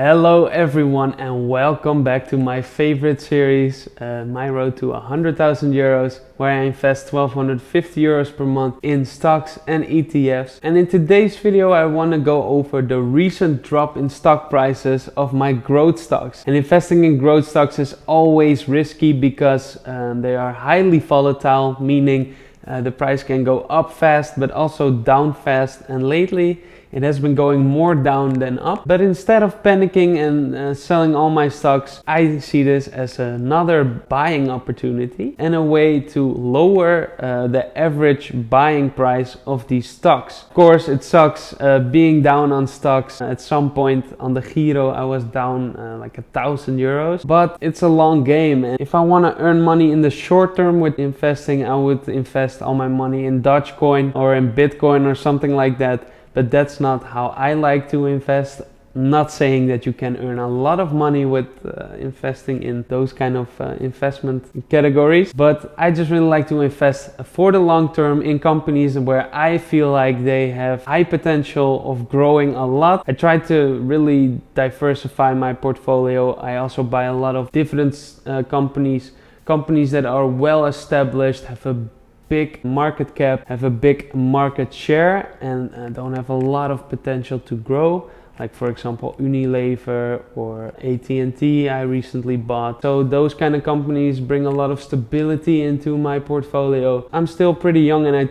Hello everyone and welcome back to my favorite series, my road to 100,000 euros, where I invest 1250 euros per month in stocks and ETFs. And in today's video I want to go over the recent drop in stock prices of my growth stocks. And investing in growth stocks is always risky because they are highly volatile, meaning the price can go up fast but also down fast, and lately it has been going more down than up. But instead of panicking and selling all my stocks, I see this as another buying opportunity and a way to lower the average buying price of these stocks. Of course, it sucks being down on stocks. At some point on the Degiro, I was down like 1,000 euros, but it's a long game. And if I want to earn money in the short term with investing, I would invest all my money in Dogecoin or in Bitcoin or something like that. But that's not how I like to invest. Not saying that you can earn a lot of money with investing in those kind of investment categories, but I just really like to invest for the long term in companies where I feel like they have high potential of growing a lot. I try to really diversify my portfolio. I also buy a lot of dividend companies that are well established, have a big market cap, have a big market share, and don't have a lot of potential to grow. Like for example Unilever or AT&T I recently bought. So those kind of companies bring a lot of stability into my portfolio. I'm still pretty young and I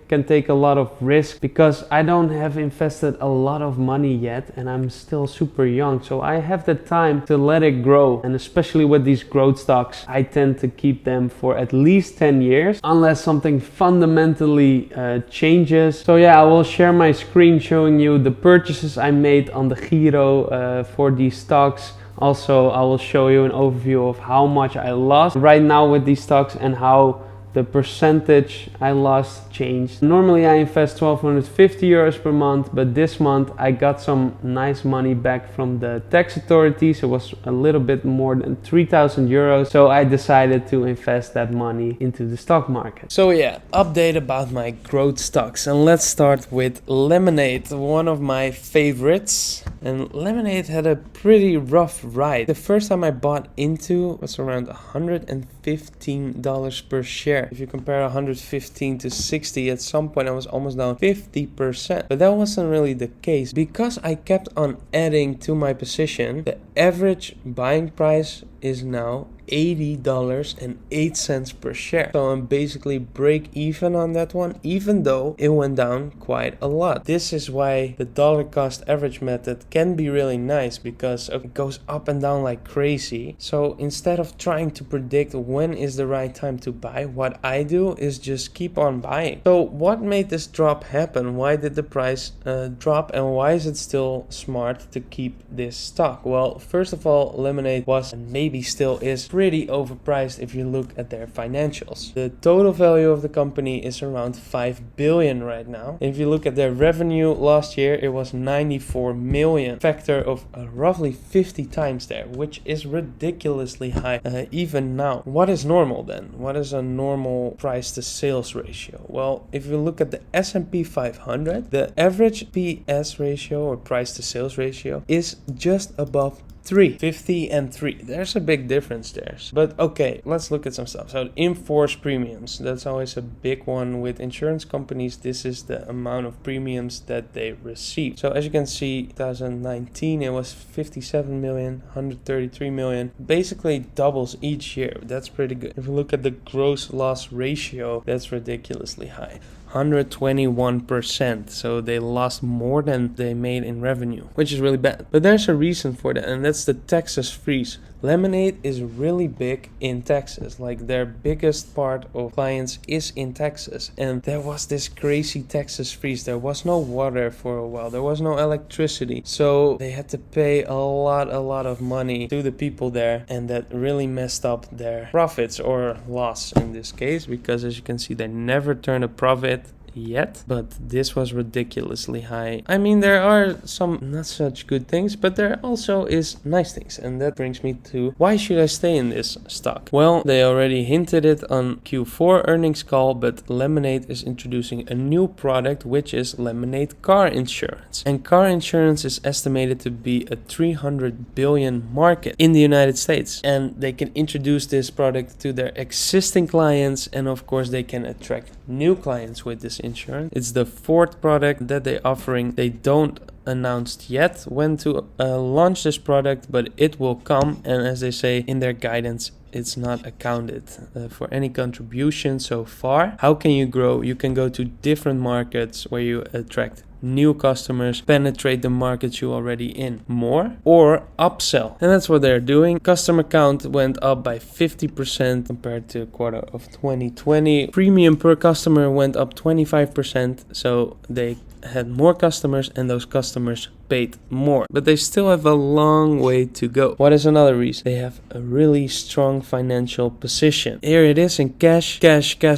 can take a lot of risk because I don't have invested a lot of money yet and I'm still super young, so I have the time to let it grow. And especially with these growth stocks, I tend to keep them for at least 10 years unless something fundamentally changes. So yeah, I will share my screen showing you the purchases I made on the Degiro for these stocks. Also, I will show you an overview of how much I lost right now with these stocks and how the percentage I lost changed. Normally I invest 1250 euros per month, but this month I got some nice money back from the tax authorities. It was a little bit more than 3,000 euros. So I decided to invest that money into the stock market. So yeah, update about my growth stocks. And let's start with Lemonade, one of my favorites. And Lemonade had a pretty rough ride. The first time I bought into was around $115 per share. If you compare 115 to 60, at some point I was almost down 50%. But that wasn't really the case. Because I kept on adding to my position, the average buying price is now $80.08 per share. So I'm basically break even on that one, even though it went down quite a lot. This is why the dollar cost average method can be really nice, because it goes up and down like crazy. So instead of trying to predict when is the right time to buy, what I do is just keep on buying. So what made this drop happen? Why did the price drop, and why is it still smart to keep this stock? Well, first of all, Lemonade was, and maybe still is, pretty overpriced if you look at their financials. The total value of the company is around 5 billion right now. If you look at their revenue last year, it was 94 million, factor of roughly 50 times there, which is ridiculously high even now. What is normal then? What is a normal price to sales ratio? Well, if you look at the S&P 500, the average PS ratio or price to sales ratio is just above 3, 50 and 3. There's a big difference there. But okay, let's look at some stuff. So in-force premiums, that's always a big one with insurance companies. This is the amount of premiums that they receive. So as you can see, 2019 it was 57 million, 133 million. Basically doubles each year. That's pretty good. If you look at the gross loss ratio, that's ridiculously high. 121%. So they lost more than they made in revenue, which is really bad. But there's a reason for that, and that's the Texas freeze. Lemonade is really big in Texas. Like their biggest part of clients is in Texas, and there was this crazy Texas freeze. There was no water for a while, there was no electricity, so they had to pay a lot of money to the people there, and that really messed up their profits, or loss in this case, because as you can see, they never turn a profit yet, but this was ridiculously high. I mean, there are some not such good things, but there also is nice things, and that brings me to why should I stay in this stock? Well, they already hinted it on Q4 earnings call, but Lemonade is introducing a new product, which is Lemonade Car Insurance. And car insurance is estimated to be a 300 billion market in the United States, and they can introduce this product to their existing clients, and of course they can attract new clients with this insurance. It's the fourth product that they're offering. They don't announced yet when to launch this product, but it will come, and as they say in their guidance, it's not accounted for any contribution so far. How can you grow? You can go to different markets where you attract new customers, penetrate the markets you already in more, or upsell. And that's what they're doing. Customer count went up by 50% compared to quarter of 2020. Premium per customer went up 25%, so they had more customers and those customers paid more, but they still have a long way to go. What is another reason? They have a really strong financial position. Here it is in cash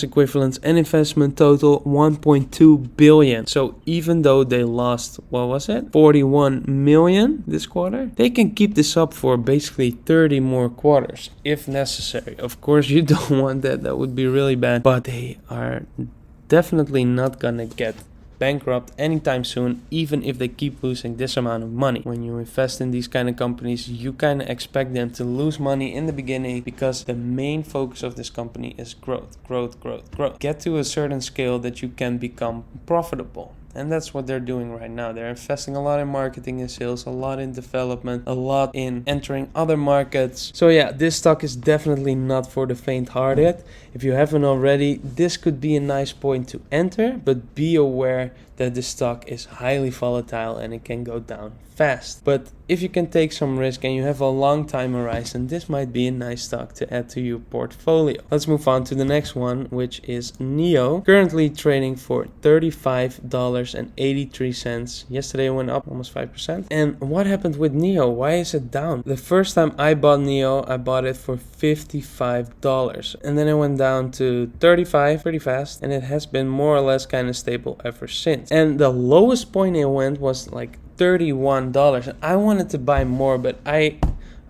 equivalents and investment, total 1.2 billion. So even though they lost, what was it, 41 million this quarter, they can keep this up for basically 30 more quarters if necessary. Of course you don't want that would be really bad, but they are definitely not gonna get bankrupt anytime soon, even if they keep losing this amount of money. When you invest in these kind of companies, you kind of expect them to lose money in the beginning, because the main focus of this company is growth. Get to a certain scale that you can become profitable. And that's what they're doing right now. They're investing a lot in marketing and sales, a lot in development, a lot in entering other markets. So yeah, this stock is definitely not for the faint-hearted. If you haven't already, this could be a nice point to enter, but be aware that this stock is highly volatile and it can go down fast. But if you can take some risk and you have a long time horizon, this might be a nice stock to add to your portfolio. Let's move on to the next one, which is NIO, currently trading for $35.83. Yesterday it went up almost 5%. And what happened with NIO? Why is it down? The first time I bought NIO, I bought it for $55, and then it went down to 35 pretty fast, and it has been more or less kind of stable ever since. And the lowest point it went was like $31. I wanted to buy more, but I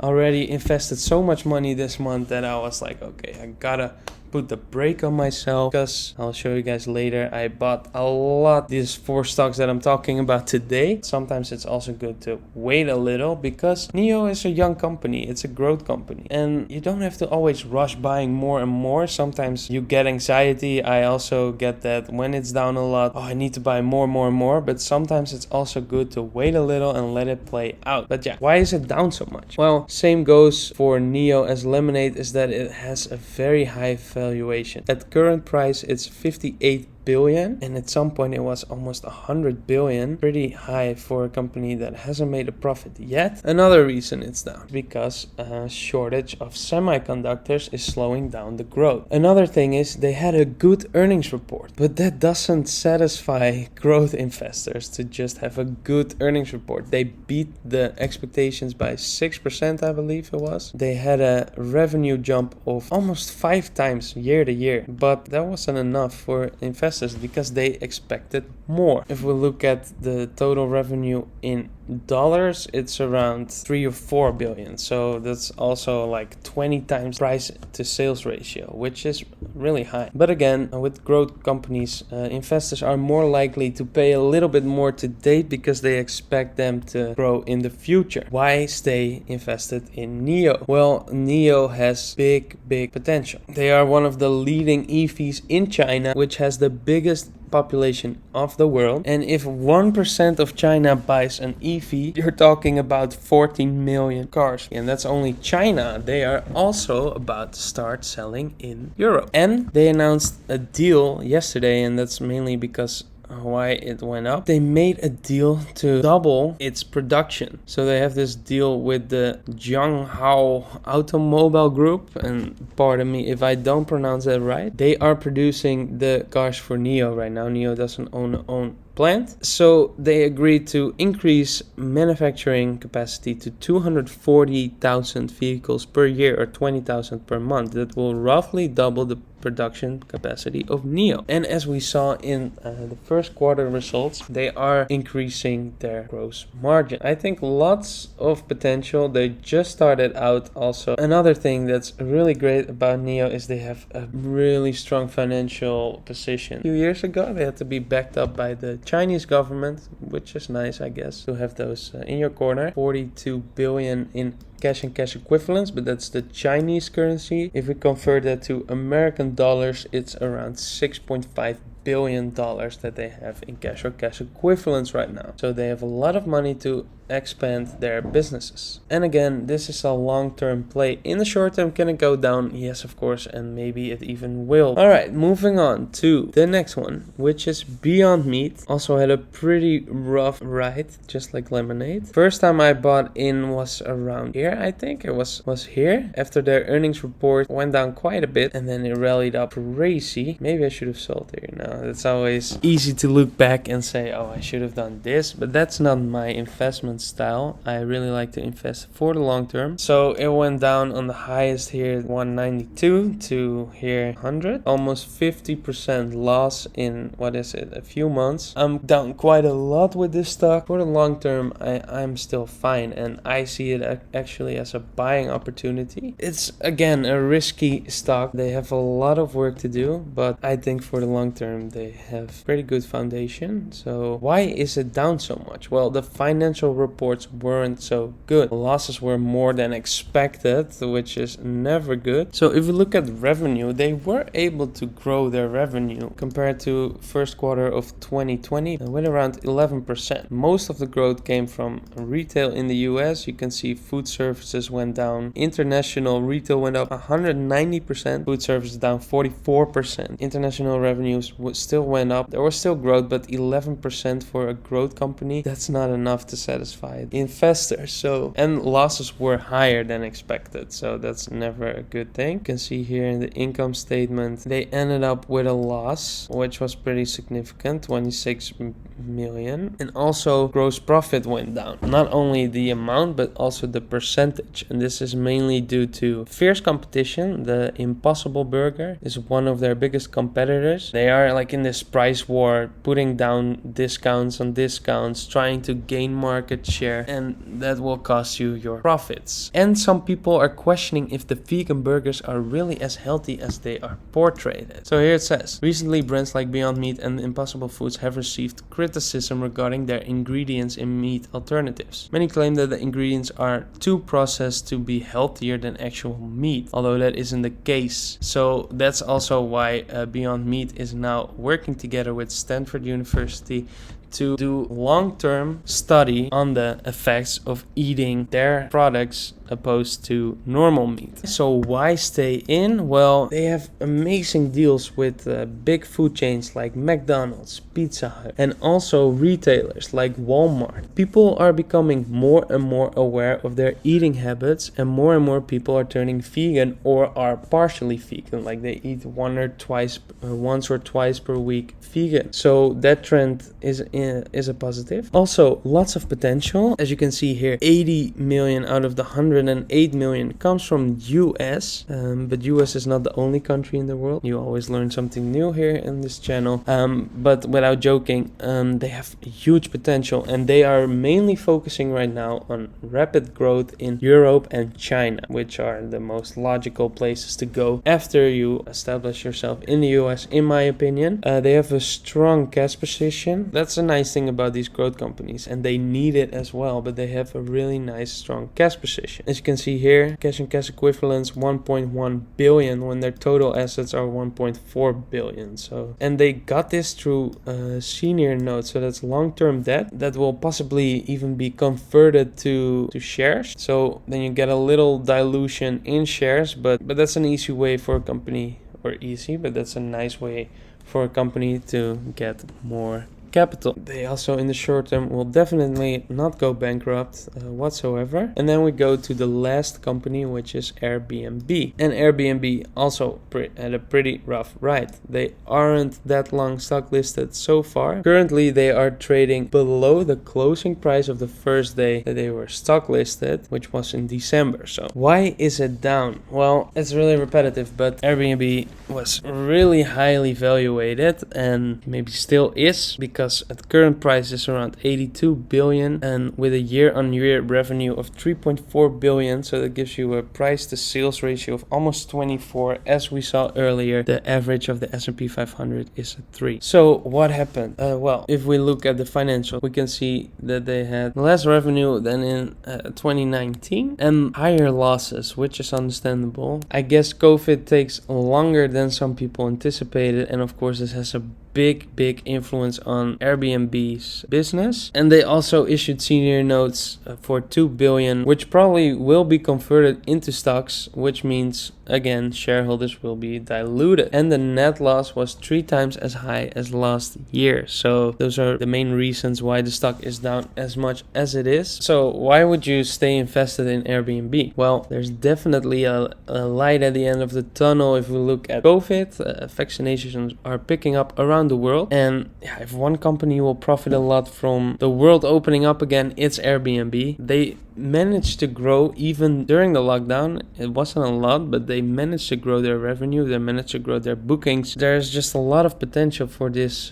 already invested so much money this month that I was like, okay, I gotta put the brake on myself, because I'll show you guys later, I bought a lot, these 4 stocks that I'm talking about today. Sometimes it's also good to wait a little, because NIO is a young company, it's a growth company, and you don't have to always rush buying more and more. Sometimes you get anxiety. I also get that when it's down a lot, I need to buy more, but sometimes it's also good to wait a little and let it play out. But yeah, why is it down so much? Well, same goes for NIO as Lemonade, is that it has a very high valuation. At current price, it's 58 billion, and at some point it was almost 100 billion. Pretty high for a company that hasn't made a profit yet. Another reason it's down, because a shortage of semiconductors is slowing down the growth. Another thing is they had a good earnings report, but that doesn't satisfy growth investors to just have a good earnings report. They beat the expectations by 6%, I believe it was. They had a revenue jump of almost 5 times year to year, but that wasn't enough for investors because they expected more. If we look at the total revenue in dollars, it's around 3 or 4 billion. So that's also like 20 times price to sales ratio, which is really high. But again, with growth companies, investors are more likely to pay a little bit more to date because they expect them to grow in the future. Why stay invested in NIO? Well, NIO has big potential. They are one of the leading EVs in China, which has the biggest population of the world, and if 1% of China buys an EV, you're talking about 14 million cars, and that's only China. They are also about to start selling in Europe, and they announced a deal yesterday, and that's mainly because why it went up. They made a deal to double its production. So they have this deal with the Jianghao Automobile Group, and pardon me if I don't pronounce that right. They are producing the cars for NIO right now. NIO doesn't own plant. So they agreed to increase manufacturing capacity to 240,000 vehicles per year or 20,000 per month. That will roughly double the production capacity of NIO. And as we saw in the first quarter results, they are increasing their gross margin. I think lots of potential. They just started out also. Another thing that's really great about NIO is they have a really strong financial position. A few years ago, they had to be backed up by the Chinese government, which is nice, I guess, to have those in your corner. 42 billion in cash and cash equivalents, but that's the Chinese currency. If we convert that to American dollars, it's around $6.5 billion that they have in cash or cash equivalents right now. So they have a lot of money to expand their businesses. And again, this is a long-term play. In the short term, can it go down? Yes, of course, and maybe it even will. All right, moving on to the next one, which is Beyond Meat. Also had a pretty rough ride, just like lemonade. First time I bought in was around here, I think. It was here. After their earnings report went down quite a bit, and then it rallied up crazy. Maybe I should have sold here. No, it's always easy to look back and say, oh, I should have done this, but that's not my investment style. I really like to invest for the long term. So it went down on the highest here, 192 to here 100, almost 50% loss in a few months. I'm down quite a lot with this stock. For the long term, I'm still fine, and I see it actually as a buying opportunity. It's again a risky stock. They have a lot of work to do, but I think for the long term they have pretty good foundation. So why is it down so much? Well, the financial reports weren't so good. The losses were more than expected, which is never good. So if you look at revenue, they were able to grow their revenue compared to first quarter of 2020 with around 11%. Most of the growth came from retail in the US. You can see food services went down. International retail went up 190%. Food services down 44%. International revenues still went up. There was still growth, but 11% for a growth company, that's not enough to satisfy investors. So, and losses were higher than expected, so that's never a good thing. You can see here in the income statement, they ended up with a loss, which was pretty significant, 26 million. And also gross profit went down. Not only the amount, but also the percentage. And this is mainly due to fierce competition. The Impossible Burger is one of their biggest competitors. They are like in this price war, putting down discounts on discounts, trying to gain market share, and that will cost you your profits. And some people are questioning if the vegan burgers are really as healthy as they are portrayed. So here it says, recently brands like Beyond Meat and Impossible Foods have received criticism regarding their ingredients in meat alternatives. Many claim that the ingredients are too processed to be healthier than actual meat, although that isn't the case. So that's also why Beyond Meat is now working together with Stanford University to do long-term study on the effects of eating their products opposed to normal meat. So why stay in? Well, they have amazing deals with big food chains like McDonald's, Pizza Hut, and also retailers like Walmart. People are becoming more and more aware of their eating habits, and more people are turning vegan or are partially vegan, like they eat once or twice per week vegan. So that trend is a positive. Also, lots of potential. As you can see here, 80 million out of the 108 million comes from US, but US is not the only country in the world. You always learn something new here in this channel. But without joking, they have huge potential, and they are mainly focusing right now on rapid growth in Europe and China, which are the most logical places to go after you establish yourself in the US, in my opinion. They have a strong cash position. That's a nice thing about these growth companies, and they need it as well, but they have a really nice strong cash position. As you can see here, cash and cash equivalents 1.1 billion when their total assets are 1.4 billion. So, and they got this through senior notes, so that's long-term debt that will possibly even be converted to shares. So then you get a little dilution in shares, but that's an easy way for a company, or easy, but that's a nice way for a company to get more capital. They also in the short term will definitely not go bankrupt whatsoever. And then we go to the last company, which is Airbnb. And Airbnb also had a pretty rough ride. They aren't that long stock listed so far. Currently they are trading below the closing price of the first day that they were stock listed, which was in December. So why is it down? Well, it's really repetitive, but Airbnb was really highly valuated and maybe still is, because at current price is around 82 billion and with a year-on-year revenue of 3.4 billion. So that gives you a price to sales ratio of almost 24. As we saw earlier, the average of the S&P 500 is at 3. So what happened? Well, if we look at the financial, we can see that they had less revenue than in 2019 and higher losses, which is understandable. I guess COVID takes longer than some people anticipated, and of course this has a big influence on Airbnb's business. And they also issued senior notes for 2 billion, which probably will be converted into stocks, which means again shareholders will be diluted, and the net loss was 3 times as high as last year. So those are the main reasons why the stock is down as much as it is. So why would you stay invested in Airbnb? Well, there's definitely a light at the end of the tunnel. If we look at COVID, vaccinations are picking up around the world, and if one company will profit a lot from the world opening up again, it's Airbnb. They managed to grow even during the lockdown. It wasn't a lot, but they managed to grow their revenue. They managed to grow their bookings. There's just a lot of potential for this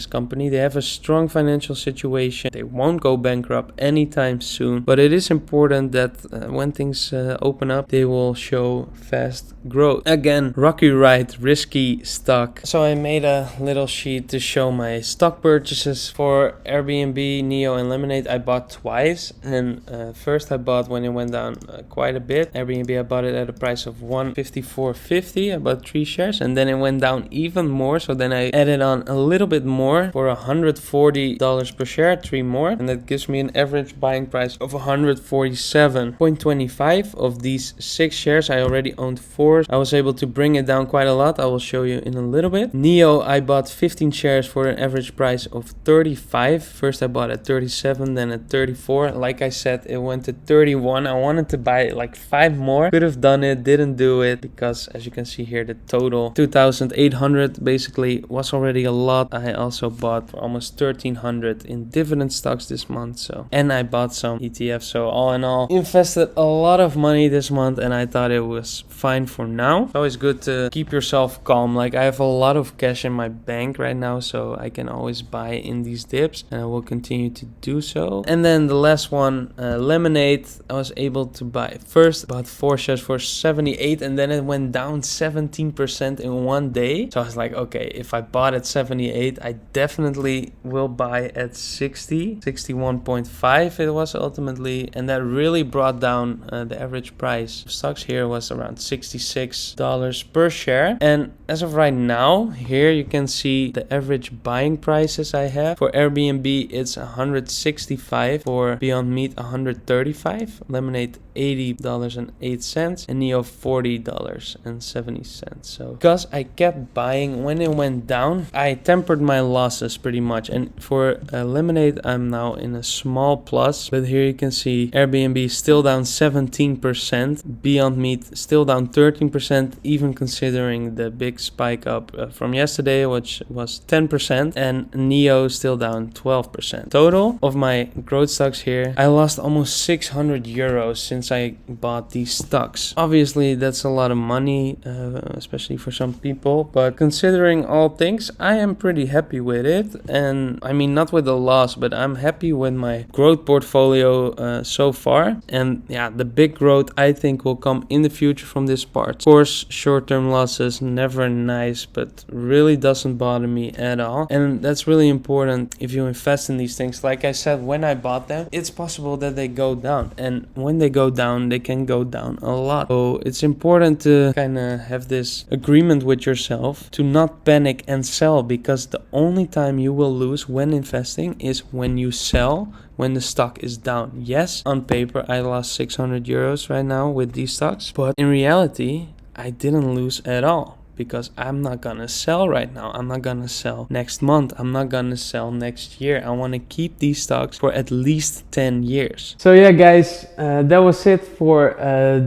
company. They have a strong financial situation. They won't go bankrupt anytime soon, but it is important that when things open up, they will show fast growth. Again, rocky ride, risky stock. So I made a little sheet to show my stock purchases for Airbnb, Neo, and Lemonade. I bought twice, and first I bought when it went down quite a bit. Airbnb, I bought it at a price of $154.50. I bought 3 shares, and then it went down even more. So then I added on a little bit more for $140 per share, 3 more, and that gives me an average buying price of $147.25. Of these 6 shares, I already owned 4. I was able to bring it down quite a lot. I will show you in a little bit. Neo, I bought 15 shares for an average price of 35. First I bought at 37, then at 34. Like I said, it went to 31. I wanted to buy like 5 more. Could have done it, didn't do it, because as you can see here, the total 2,800 basically was already a lot. I also bought for almost 1,300 in dividend stocks this month. So, and I bought some ETFs. So all in all, invested a lot of money this month, and I thought it was fine for now. It's always good to keep yourself calm. Like I have a lot of cash in my bank right now, so I can always buy in these dips, and I will continue to do so. And then the last one, Lemonade, I was able to buy first about 4 shares for 78, and then it went down 17% in one day. So I was like, okay, if I bought at 78, I definitely will buy at 61.5 it was ultimately, and that really brought down the average price of stocks here was around $66 per share. And as of right now, here you can see the average buying prices I have. For Airbnb, it's $165, for Beyond Meat $135, Lemonade $80.08, and Neo $40.70. So because I kept buying when it went down, I tempered my losses pretty much. And for Lemonade, I'm now in a small plus, but here you can see Airbnb still down 17%, Beyond Meat still down 13%, even considering the big spike up from yesterday, which was 10%, and Neo still down 12%. Total of my growth stocks here, I lost almost 600 euros since I bought these stocks. Obviously, that's a lot of money, especially for some people, but considering all things, I am pretty happy with it. And I mean, not with the loss, but I'm happy with my growth portfolio so far. And yeah, the big growth I think will come in the future from this part. Of course, short-term losses, never nice, but really doesn't bother me at all. And that's really important if you invest in these things. Like I said, when I bought them, it's possible that they go down. And when they go down, they can go down a lot. So it's important to kind of have this agreement with yourself to not panic and sell, because the only time you will lose when investing is when you sell when the stock is down. Yes, on paper, I lost 600 euros right now with these stocks, but in reality, I didn't lose at all, because I'm not gonna sell right now. I'm not gonna sell next month. I'm not gonna sell next year. I want to keep these stocks for at least 10 years. So yeah guys, that was it for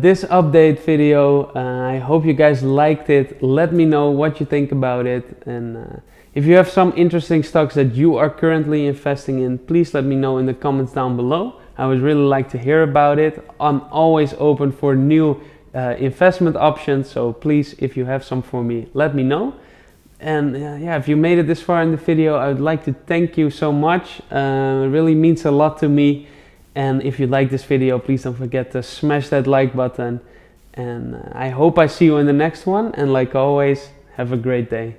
this update video. I hope you guys liked it. Let me know what you think about it, and if you have some interesting stocks that you are currently investing in, please let me know in the comments down below. I would really like to hear about it. I'm always open for new investment options, so please, if you have some for me, let me know. And yeah, if you made it this far in the video, I would like to thank you so much. It really means a lot to me. And if you like this video, please don't forget to smash that like button. And I hope I see you in the next one. And like always, have a great day.